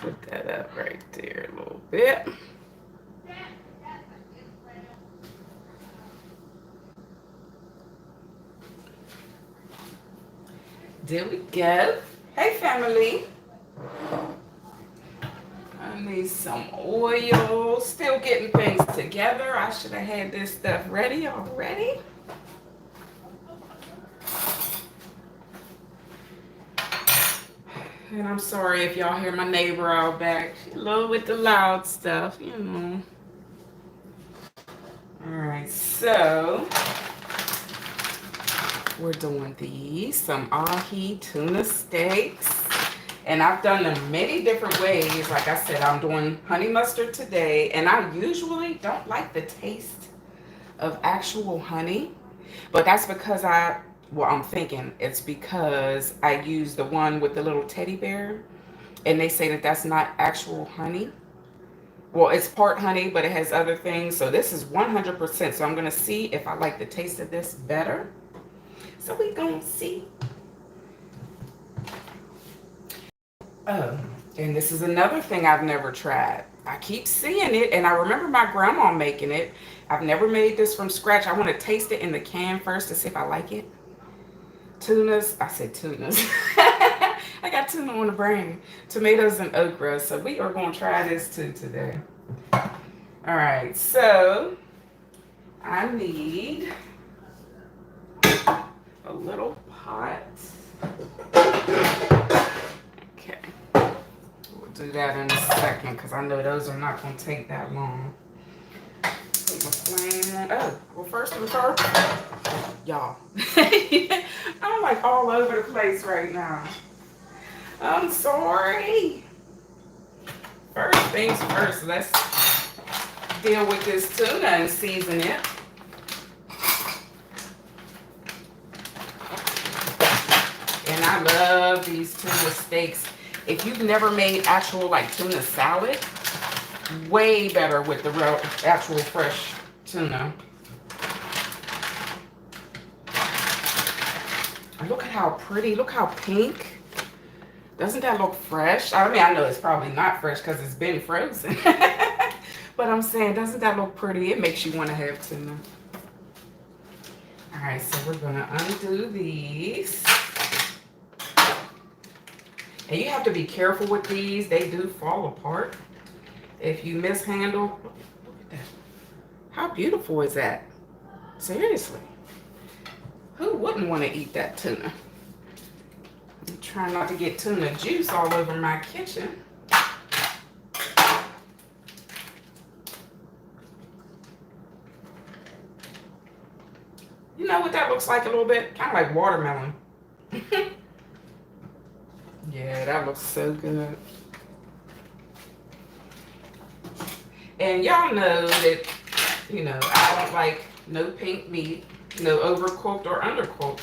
Put that up right there a little bit. There we go. Hey, family. I need some oil. Still getting things together. I should have had this stuff ready already. And I'm sorry if y'all hear my neighbor out back. She a little with the loud stuff, you know. All right, so we're doing these, some ahi tuna steaks. And I've done them many different ways. Like I said, I'm doing honey mustard today. And I usually don't like the taste of actual honey. But that's because I'm thinking it's because I use the one with the little teddy bear. And they say that that's not actual honey. Well, it's part honey, but it has other things. So this is 100%. So I'm going to see if I like the taste of this better. So we going to see. Oh, and this is another thing I've never tried. I keep seeing it, and I remember my grandma making it. I've never made this from scratch. I want to taste it in the can first to see if I like it. Tunas. I said tunas. I got tuna on the brain. Tomatoes and okra. So we are going to try this too today. All right. So I need a little pot. Okay. We'll do that in a second because I know those are not going to take that long. Put my flame on. Oh, well, first and first, y'all. I'm like all over the place right now. I'm sorry. First things first, let's deal with this tuna and season it. And I love these tuna steaks. If you've never made actual like tuna salad, way better with the real, actual fresh tuna. Look at how pretty, look how pink. Doesn't that look fresh? I mean, I know it's probably not fresh because it's been frozen. But I'm saying, doesn't that look pretty? It makes you want to have tuna. All right, so we're going to undo these. And you have to be careful with these. They do fall apart if you mishandle. Look at that. How beautiful is that? Seriously. Who wouldn't want to eat that tuna? I'm trying not to get tuna juice all over my kitchen. You know what that looks like a little bit? Kind of like watermelon. Yeah, that looks so good. And y'all know that, you know, I don't like no pink meat, no overcooked or undercooked.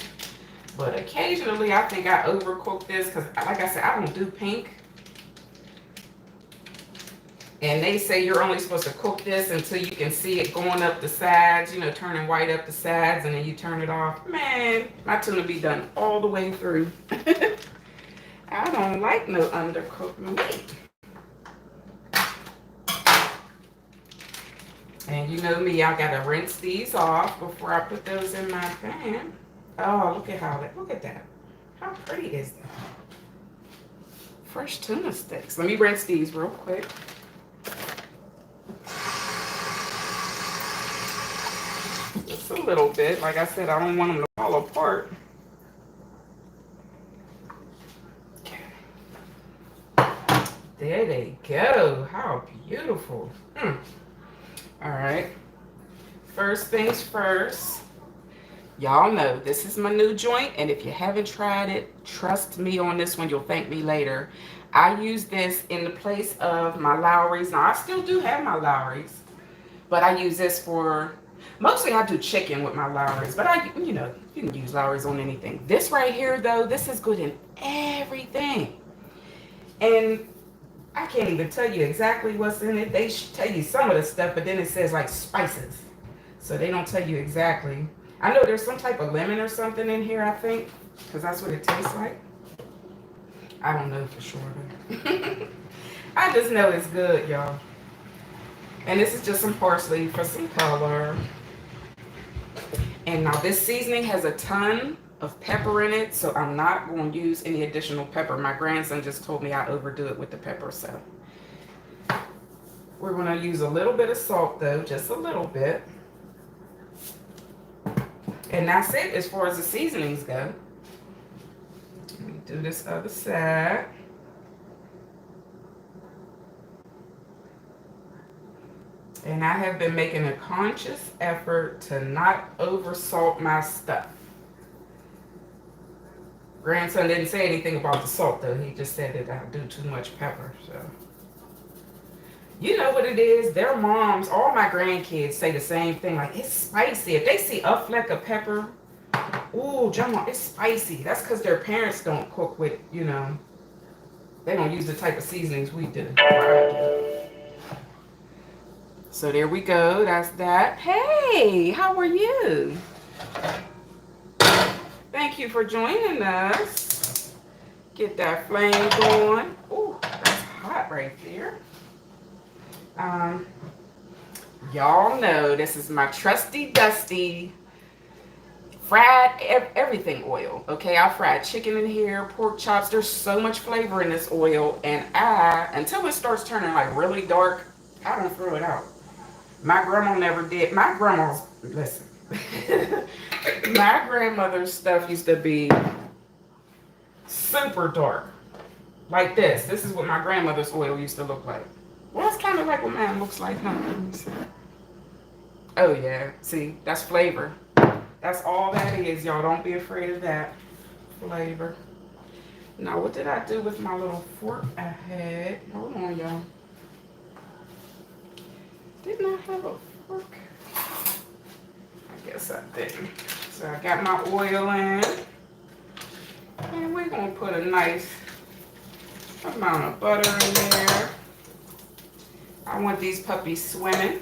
But occasionally I think I overcook this because, like I said, I don't do pink. And they say you're only supposed to cook this until you can see it going up the sides, you know, turning white up the sides, and then you turn it off. Man, my tuna be done all the way through. I don't like no undercooked meat. And you know me, I gotta rinse these off before I put those in my pan. Oh, look at that. How pretty is that? Fresh tuna steaks. Let me rinse these real quick. Just a little bit. Like I said, I don't want them to fall apart. There they go. How beautiful. All right. First things first. Y'all know this is my new joint, and if you haven't tried it, trust me on this one. You'll thank me later. I use this in the place of my Lowry's. Now, I still do have my Lowry's, but I use this for, mostly I do chicken with my Lowry's, but you know, you can use Lowry's on anything. This right here, though, this is good in everything. And I can't even tell you exactly what's in it. They tell you some of the stuff, but then it says like spices. So they don't tell you exactly. I know there's some type of lemon or something in here, I think, because that's what it tastes like. I don't know for sure. I just know it's good, y'all. And this is just some parsley for some color. And now this seasoning has a ton of pepper in it, so I'm not going to use any additional pepper. My grandson just told me I overdo it with the pepper, so we're going to use a little bit of salt though, just a little bit. And that's it as far as the seasonings go. Let me do this other side. And I have been making a conscious effort to not over salt my stuff. Grandson didn't say anything about the salt though. He just said that I do too much pepper. So you know what it is? Their moms, all my grandkids say the same thing. Like, it's spicy. If they see a fleck of pepper, ooh, Jama, it's spicy. That's because their parents don't cook with, you know, they don't use the type of seasonings we do. So there we go. That's that. Hey, how are you? Thank you for joining us. Get that flame going. Ooh, that's hot right there. Y'all know this is my trusty dusty fried everything oil. Okay, I fried chicken in here, pork chops. There's so much flavor in this oil, and until it starts turning like really dark, I don't throw it out. My grandma never did. My grandma's, listen, my grandmother's stuff used to be super dark. Like this. This is what my grandmother's oil used to look like. Well, it's kind of like what mine looks like, huh? Let me see. Oh, yeah. See, that's flavor. That's all that is, y'all. Don't be afraid of that. Flavor. Now, what did I do with my little fork I had? Hold on, y'all. Didn't I have a fork? I guess I didn't. So I got my oil in. And we're going to put a nice amount of butter in there. I want these puppies swimming.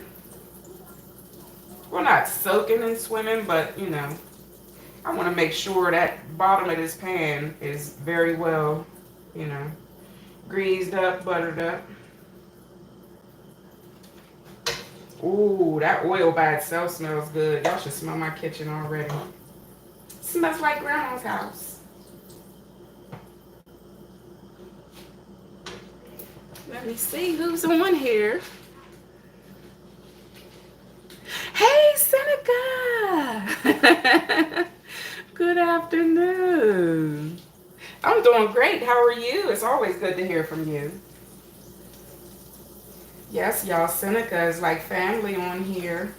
Well, not soaking and swimming, but, you know, I want to make sure that bottom of this pan is very well, you know, greased up, buttered up. Ooh, that oil by itself smells good. Y'all should smell my kitchen already. Smells like grandma's house. Let me see who's on here. Hey, Seneca! Good afternoon. I'm doing great. How are you? It's always good to hear from you. Yes, y'all, Seneca is like family on here.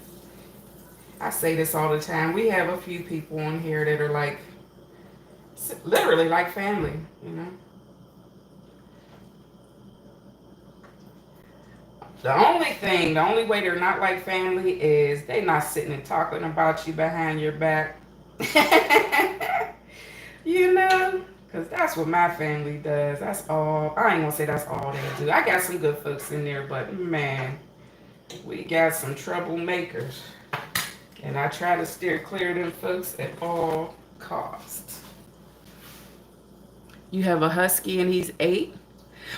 I say this all the time. We have a few people on here that are like, literally like family, you know. The only way they're not like family is they not sitting and talking about you behind your back. You know? Because that's what my family does. That's all. I ain't going to say that's all they do. I got some good folks in there, but man, we got some troublemakers. And I try to steer clear of them folks at all costs. You have a husky and he's 8?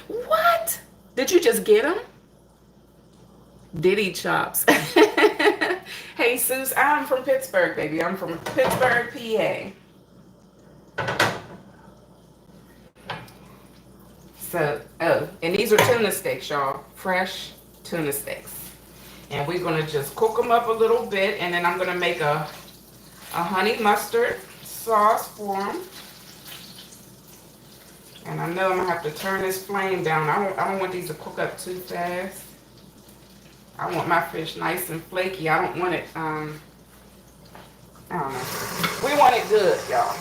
What? Did you just get him? Diddy chops. Hey, Suze, I'm from Pittsburgh, baby. I'm from Pittsburgh, PA. So, oh, and these are tuna steaks, y'all. Fresh tuna steaks. And we're going to just cook them up a little bit, and then I'm going to make a honey mustard sauce for them. And I know I'm going to have to turn this flame down. I don't want these to cook up too fast. I want my fish nice and flaky. I don't want it, I don't know. We want it good, y'all.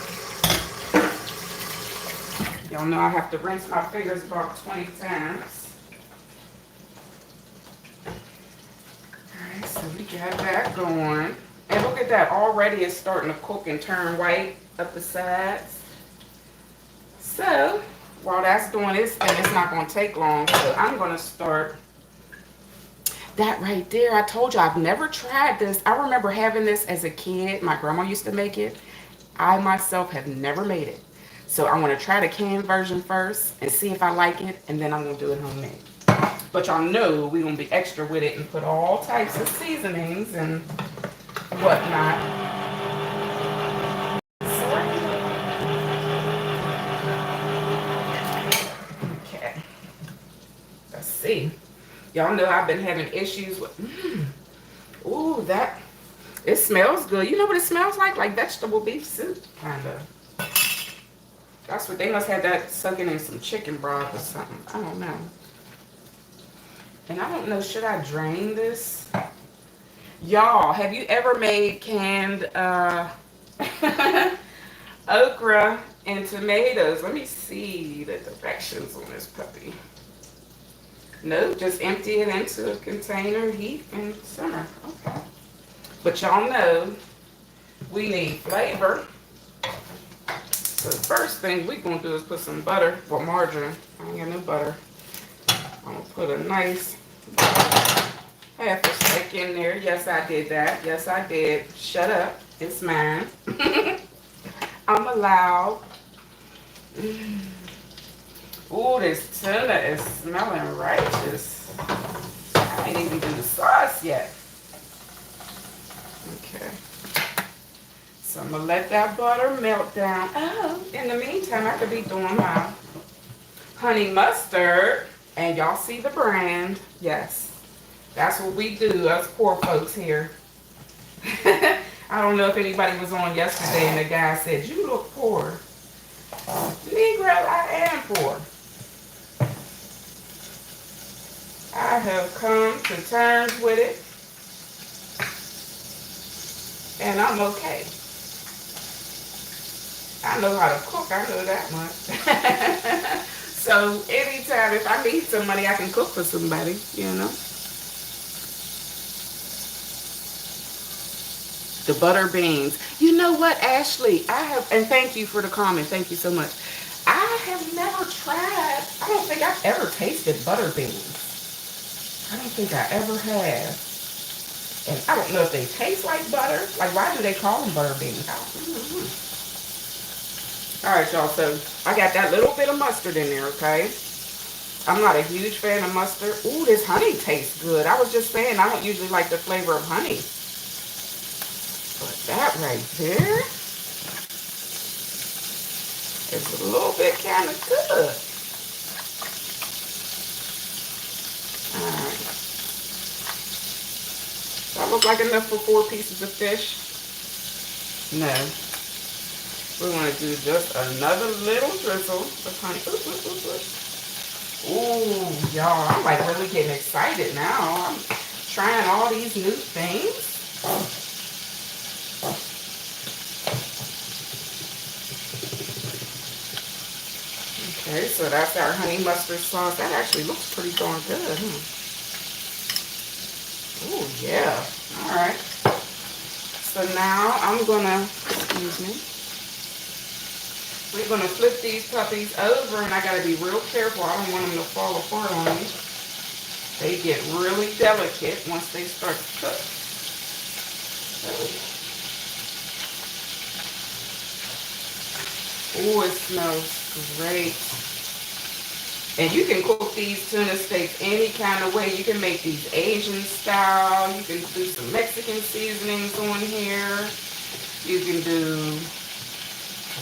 Y'all know I have to rinse my fingers about 20 times. Alright, so we got that going. And look at that, already it's starting to cook and turn white up the sides. So, while that's doing its thing, it's not going to take long. So I'm going to start that right there. I told you I've never tried this. I remember having this as a kid. My grandma used to make it. I myself have never made it. So I want to try the canned version first and see if I like it, and then I'm going to do it homemade. But y'all know we're going to be extra with it and put all types of seasonings and whatnot. Okay. Let's see. Y'all know I've been having issues with... Ooh, that... It smells good. You know what it smells like? Like vegetable beef soup, kind of. That's what... They must have that soaking in some chicken broth or something. I don't know. And I don't know, should I drain this? Y'all, have you ever made canned okra and tomatoes? Let me see the directions on this puppy. No, just empty it into a container, heat, and simmer. Okay. But y'all know we need flavor. So the first thing we're going to do is put some butter, well, margarine. I ain't got no butter. I'm going to put a nice half a stick in there. Yes, I did that. Yes, I did. Shut up. It's mine. I'm allowed. Ooh, this tuna is smelling righteous. I ain't even do the sauce yet. Okay. So I'm going to let that butter melt down. Oh, in the meantime, I could be doing my honey mustard. And y'all see the brand. Yes. That's what we do, us poor folks here. I don't know if anybody was on yesterday and the guy said, you look poor. Negro, I am poor. I have come to terms with it. And I'm okay. I know how to cook, I know that much. So anytime if I need some money, I can cook for somebody, you know. The butter beans. You know what, Ashley? I have, and thank you for the comment. Thank you so much. I have never tried, I don't think I've ever tasted butter beans. I don't think I ever have. And I don't know if they taste like butter. Like, why do they call them butter beans? I don't know. All right, y'all. So I got that little bit of mustard in there, okay? I'm not a huge fan of mustard. Ooh, this honey tastes good. I was just saying I don't usually like the flavor of honey. But that right there is a little bit kind of good. All right. That look like enough for 4 pieces of fish? No. We're going to do just another little drizzle of honey. Ooh, y'all, I'm like really getting excited now. I'm trying all these new things. Okay, so that's our honey mustard sauce. That actually looks pretty darn good, huh? Oh, yeah. All right. So now I'm going to, excuse me. We're going to flip these puppies over, and I got to be real careful. I don't want them to fall apart on me. They get really delicate once they start to cook. Oh, it smells great. And you can cook these tuna steaks any kind of way. You can make these Asian style. You can do some Mexican seasonings on here. You can do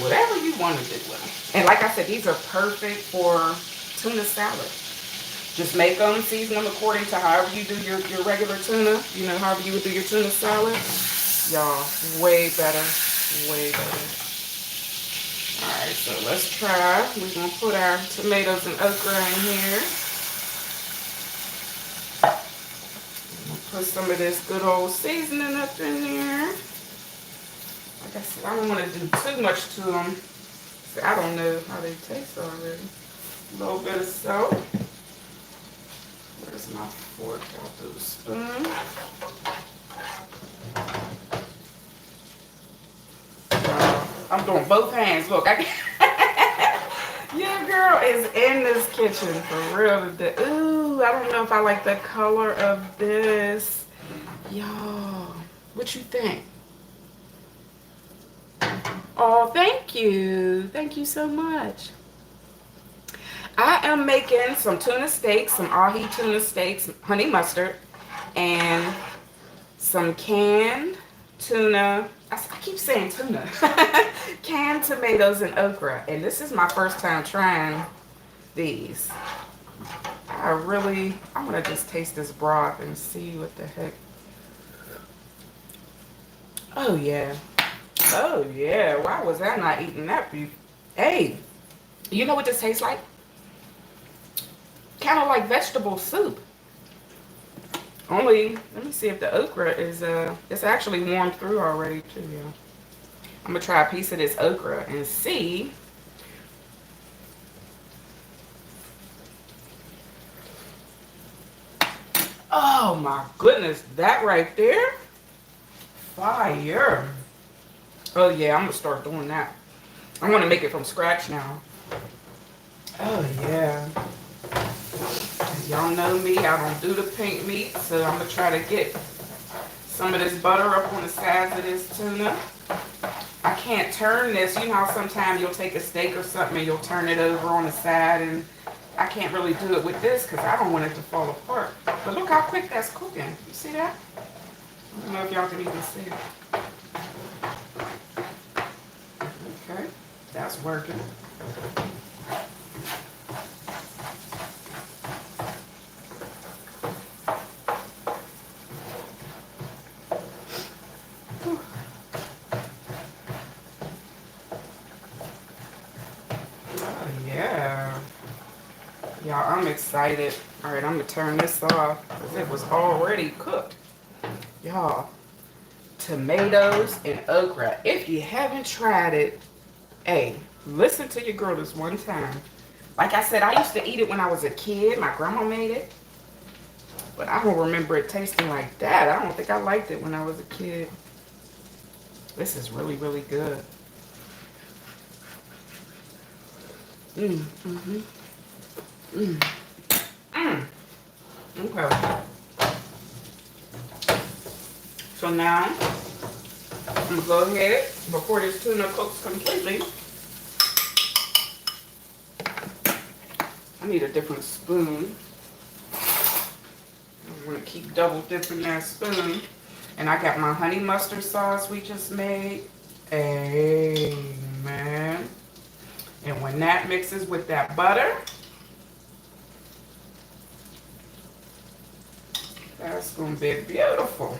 whatever you want to do with them. And like I said, these are perfect for tuna salad. Just make them, season them according to however you do your regular tuna. You know, however you would do your tuna salad. Y'all, way better. Way better. Alright, so let's try. We're going to put our tomatoes and okra in here. I'm going to put some of this good old seasoning up in there. Like I said, I don't want to do too much to them. See, I don't know how they taste already. A little bit of salt. Where's my fork? I'll do the spoon. I'm doing both hands. Look, your girl is in this kitchen for real today. Ooh, I don't know if I like the color of this. Y'all, what you think? Oh, thank you. Thank you so much. I am making some tuna steaks, some ahi tuna steaks, honey mustard, and some canned tuna. I keep saying tuna. Canned tomatoes and okra. And this is my first time trying these. I want to just taste this broth and see what the heck. Oh, yeah. Oh, yeah. Why was I not eating that beef? Hey, you know what this tastes like? Kind of like vegetable soup. Only, let me see if the okra is, it's actually warmed through already, too, yeah. I'm going to try a piece of this okra and see. Oh, my goodness. That right there? Fire. Oh, yeah, I'm going to start doing that. I'm going to make it from scratch now. Oh, yeah. Y'all know me, I don't do the pink meat, so I'm going to try to get some of this butter up on the sides of this tuna. I can't turn this. You know how sometimes you'll take a steak or something and you'll turn it over on the side, and I can't really do it with this because I don't want it to fall apart. But look how quick that's cooking. You see that? I don't know if y'all can even see it. Okay, that's working. Y'all, I'm excited. All right, I'm going to turn this off because it was already cooked. Y'all, tomatoes and okra. If you haven't tried it, hey, listen to your girl this one time. Like I said, I used to eat it when I was a kid. My grandma made it. But I don't remember it tasting like that. I don't think I liked it when I was a kid. This is really, really good. Okay. So now, I'm going to go ahead, before this tuna cooks completely, I need a different spoon. I'm going to keep double dipping that spoon. And I got my honey mustard sauce we just made. Amen. And when that mixes with that butter, that's going to be beautiful.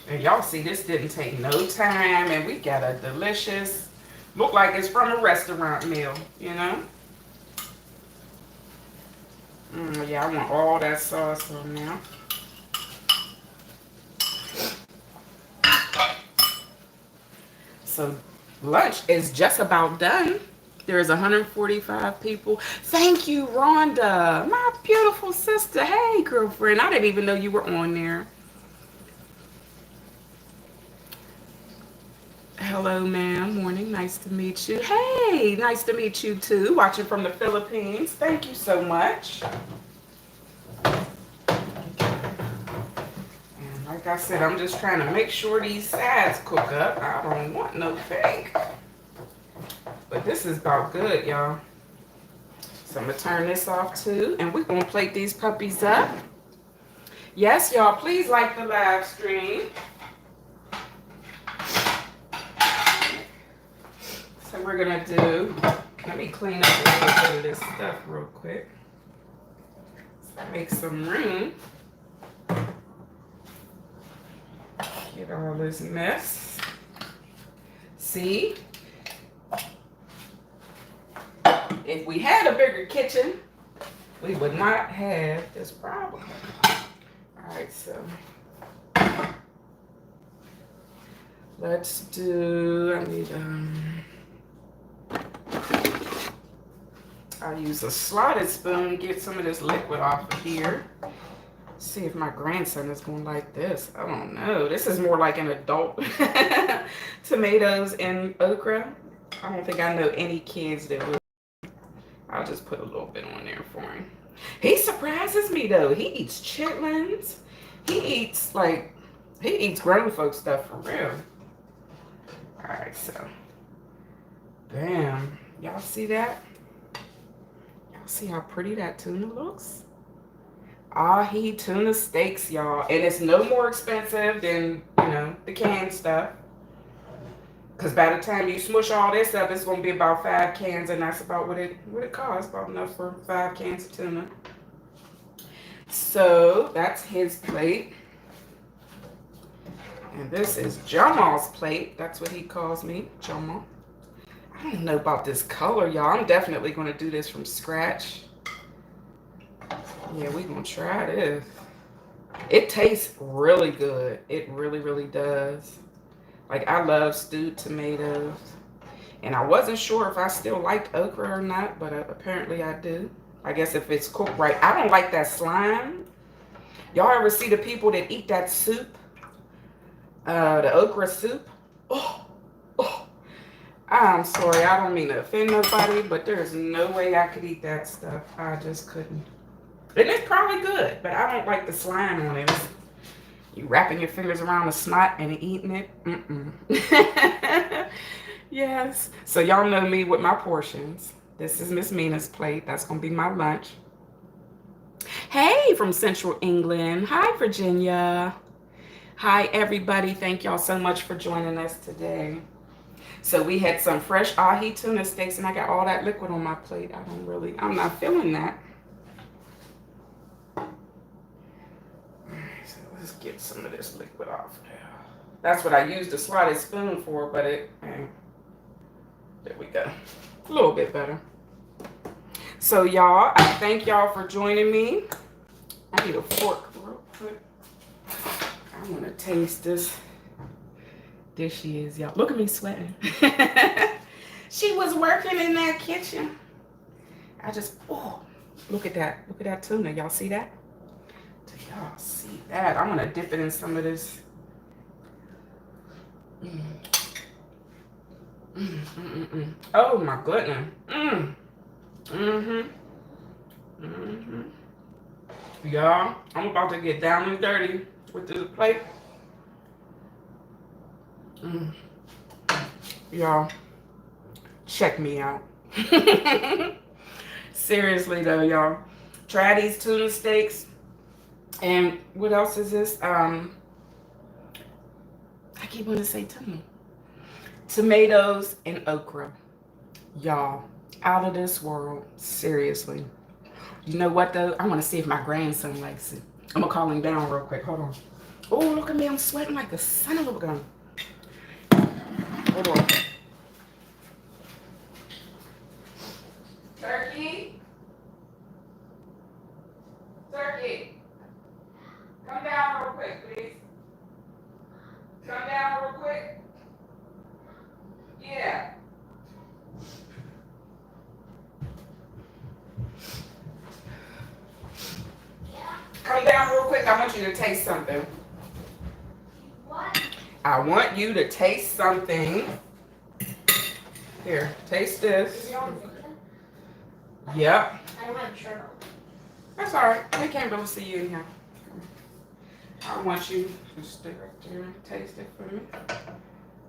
And y'all see, this didn't take no time, and we got a delicious, look like it's from a restaurant meal, you know? Yeah, I want all that sauce on now. So lunch is just about done. There's 145 people. Thank you, Rhonda, my beautiful sister. Hey, girlfriend, I didn't even know you were on there. Hello, ma'am. Morning. Nice to meet you. Hey, nice to meet you too. Watching from the Philippines. Thank you so much. And like I said, I'm just trying to make sure these sides cook up. I don't want no fake. But this is about good, y'all. So I'm going to turn this off too. And we're going to plate these puppies up. Yes, y'all, please like the live stream. So we're going to do, let me clean up a little bit of this stuff real quick. So make some room. Get all this mess. See? If we had a bigger kitchen, we would not have this problem. All right, so let's do, I'll use a slotted spoon, get some of this liquid off of here. See if my grandson is going to like this. I don't know. This is more like an adult tomatoes and okra. I don't think I know any kids that would. I'll just put a little bit on there for him. He surprises me though. He eats chitlins. He eats like He eats grown folk stuff for real. All right, so bam. Y'all see that? Y'all see how pretty that tuna looks? Ahi tuna steaks, y'all. And it's no more expensive than, the canned stuff. Because by the time you smush all this up, it's going to be about 5 cans, and that's about what it costs. About enough for 5 cans of tuna. So that's his plate. And this is Jamal's plate. That's what he calls me, Jamal. I don't know about this color, y'all. I'm definitely going to do this from scratch. Yeah, we're going to try this. It tastes really good. It really, really does. Like, I love stewed tomatoes. And I wasn't sure if I still liked okra or not, but apparently I do. I guess if it's cooked right. I don't like that slime. Y'all ever see the people that eat that soup? The okra soup? Oh, I'm sorry. I don't mean to offend nobody, but there's no way I could eat that stuff. I just couldn't. And it's probably good, but I don't like the slime on it. You wrapping your fingers around the snot and eating it? Yes. So y'all know me with my portions. This is Miss Mena's plate. That's going to be my lunch. Hey, from Central England. Hi, Virginia. Hi, everybody. Thank y'all so much for joining us today. So we had some fresh ahi tuna steaks, and I got all that liquid on my plate. I'm not feeling that. So let's get some of this liquid off now. That's what I used the slotted spoon for, but there we go. A little bit better. So y'all, I thank y'all for joining me. I need a fork real quick. I want to taste this. There she is, y'all. Look at me sweating. She was working in that kitchen. Look at that. Look at that tuna. Y'all see that? Do y'all see that? I'm going to dip it in some of this. Oh, my goodness. Y'all, I'm about to get down and dirty with this plate. Y'all, check me out. Seriously though, y'all, try these tuna steaks. And what else is this? I keep wanting to say tuna. Tomatoes and okra. Y'all, out of this world. Seriously. You know what though? I want to see if my grandson likes it. I'm gonna call him down real quick. Hold on. Oh, look at me. I'm sweating like a son of a gun. Hold on. Turkey. Turkey. Come down real quick, please. Come down real quick. Yeah. Come down real quick. I want you to taste something. What? I want you to taste something. Here, taste this. Is it on video? Yep. I don't have a shirt on. That's all right. They can't really see you in here. I want you to stay right there and taste it for me.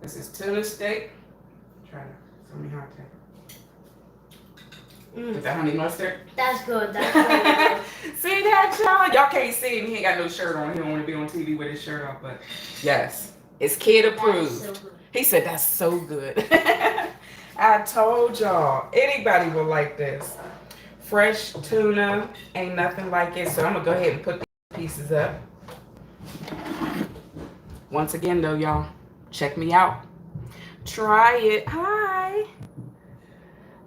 This is tuna steak. Try to tell me how to take it. Is that honey mustard? That's good. That's good. See that, y'all? Y'all can't see him. He ain't got no shirt on. He don't want to be on TV with his shirt off. But yes, it's kid approved. So good. He said that's so good. I told y'all, anybody will like this. Fresh tuna, ain't nothing like it. So I'm gonna go ahead and put these pieces up. Once again though, y'all, check me out. Try it. Hi.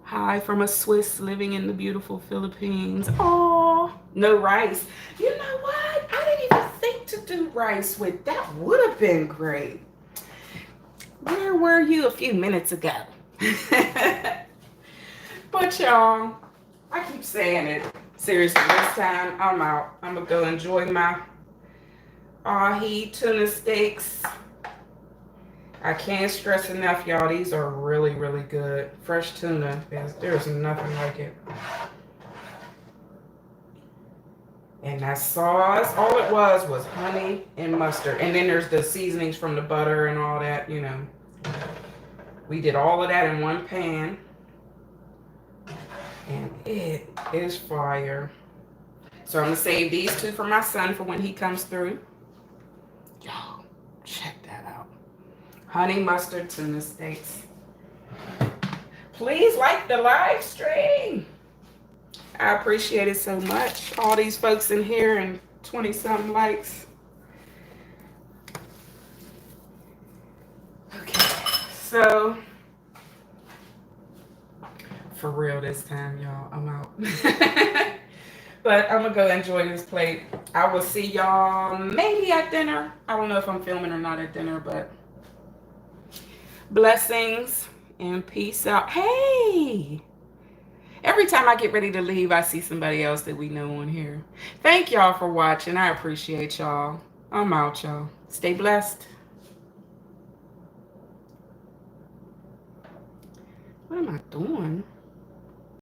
Hi from a Swiss living in the beautiful Philippines. Oh, no rice. You know what? I didn't even think to do rice with. That would have been great. Where were you a few minutes ago? But y'all, I keep saying it. Seriously, this time I'm out. I'm going to go enjoy my ahi tuna steaks. I can't stress enough, y'all. These are really, really good. Fresh tuna, there's nothing like it. And And that sauce, all it was honey and mustard. And then there's the seasonings from the butter and all that, you know. We did all of that in one pan. And it is fire. So I'm going to save these two for my son for when he comes through. Y'all, check that out. Honey mustard tuna steaks. Please like the live stream. I appreciate it so much. All these folks in here and 20-something likes. Okay, so for real this time, y'all, I'm out. But I'm gonna go enjoy this plate. I will see y'all maybe at dinner. I don't know if I'm filming or not at dinner, but blessings and peace out. Hey! Every time I get ready to leave, I see somebody else that we know on here. Thank y'all for watching. I appreciate y'all. I'm out, y'all. Stay blessed. What am I doing?